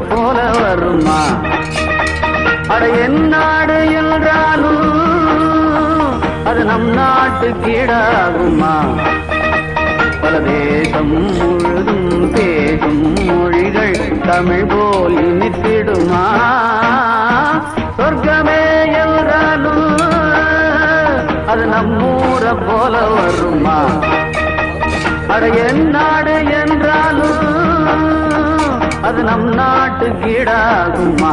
போல வருமா? அட என் நாடு என்றாலும் அது நம் நாட்டு கீழாகுமா? பல தேசம் முழுதும் பேசும் மொழிகள் தமிழ் போல் இனித்திடுமா? சொர்க்கமே என்றாலும் அது நம்மூர போல வருமா? அட என் நாடு என்றாலும் அது நம் நாட்டு கீழாகுமா?